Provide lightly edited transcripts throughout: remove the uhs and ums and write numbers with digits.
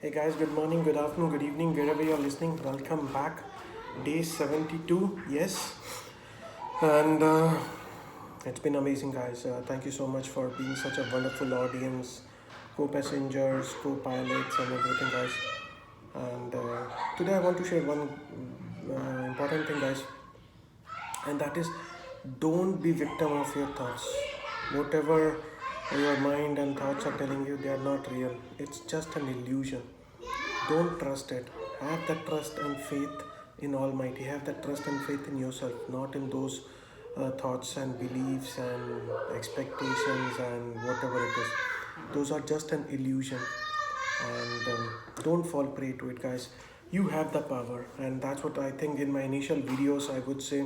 Hey guys, good morning, good afternoon, good evening, wherever you're listening. Welcome back. Day 72, yes. And it's been amazing, guys. Thank you so much for being such a wonderful audience, co passengers, co pilots, and everything, guys. And today I want to share one important thing, guys, and that is don't be victim of your thoughts. Whatever your mind and thoughts are telling you, they are not real. It's just an illusion. Don't trust it. Have that trust and faith in Almighty. Have that trust and faith in yourself, not in those thoughts and beliefs and expectations and whatever it is. Those are just an illusion. And don't fall prey to it, guys. You have the power, and that's what I think. In my initial videos, I would say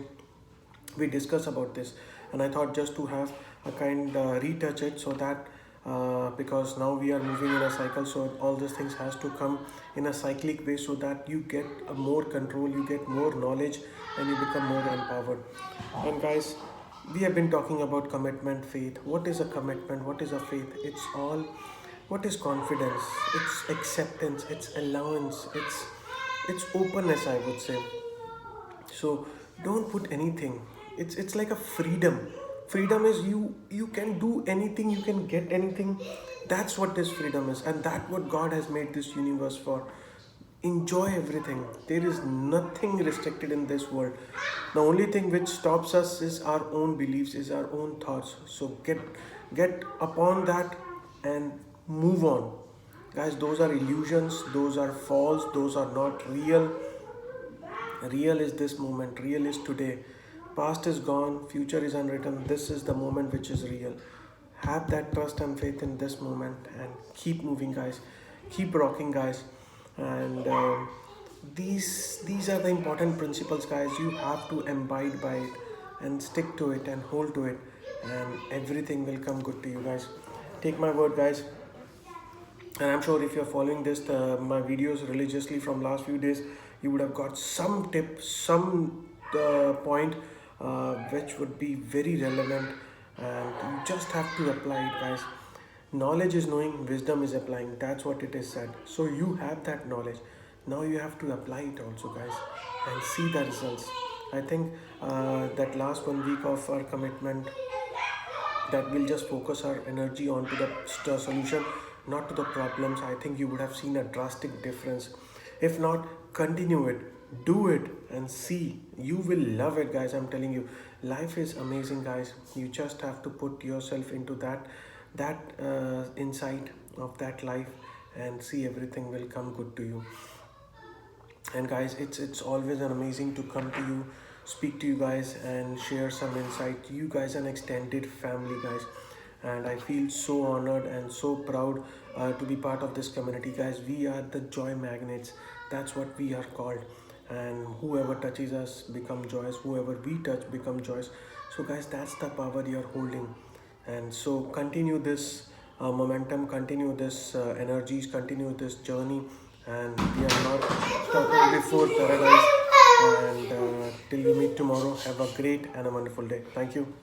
we discuss about this, and I thought just to have a kind retouch it, so that because now we are moving in a cycle, so all these things has to come in a cyclic way, so that you get a more control, you get more knowledge, and you become more empowered. And guys, we have been talking about commitment, faith. What is a commitment? What is a faith? It's all, what is confidence? It's acceptance, it's allowance, it's openness, I would say. So don't put anything. It's like a freedom. Freedom is you can do anything, you can get anything. That's what this freedom is, and that what God has made this universe for. Enjoy everything. There is nothing restricted in this world. The only thing which stops us is our own beliefs, is our own thoughts. So get upon that and move on, guys. Those are illusions, those are false, those are not real. Real is this moment, real is today. Past is gone, future is unwritten. This is the moment which is real. Have that trust and faith in this moment and keep moving, guys. Keep rocking, guys. And these are the important principles, guys. You have to abide by it and stick to it and hold to it, and everything will come good to you, guys. Take my word, guys. And I'm sure if you're following this my videos religiously from last few days, you would have got some tip, some point which would be very relevant, and you just have to apply it, guys. Knowledge is knowing, wisdom is applying. That's what it is said. So you have that knowledge, now you have to apply it also, guys, and see the results. I think that last 1 week of our commitment, that will just focus our energy onto the solution, not to the problems. I think you would have seen a drastic difference. If not, continue it, do it, and see. You will love it, guys. I'm telling you, life is amazing, guys. You just have to put yourself into that insight of that life, and see everything will come good to you. And guys, it's always an amazing to come to you, speak to you guys, and share some insight. You guys are an extended family, guys, and I feel so honored and so proud to be part of this community, guys. We are the joy magnets. That's what we are called, and whoever touches us become joyous, whoever we touch become joyous. So guys, that's the power you're holding. And so continue this momentum, continue this energies, continue this journey, and we are not stopping before paradise. And till we meet tomorrow, have a great and a wonderful day. Thank you.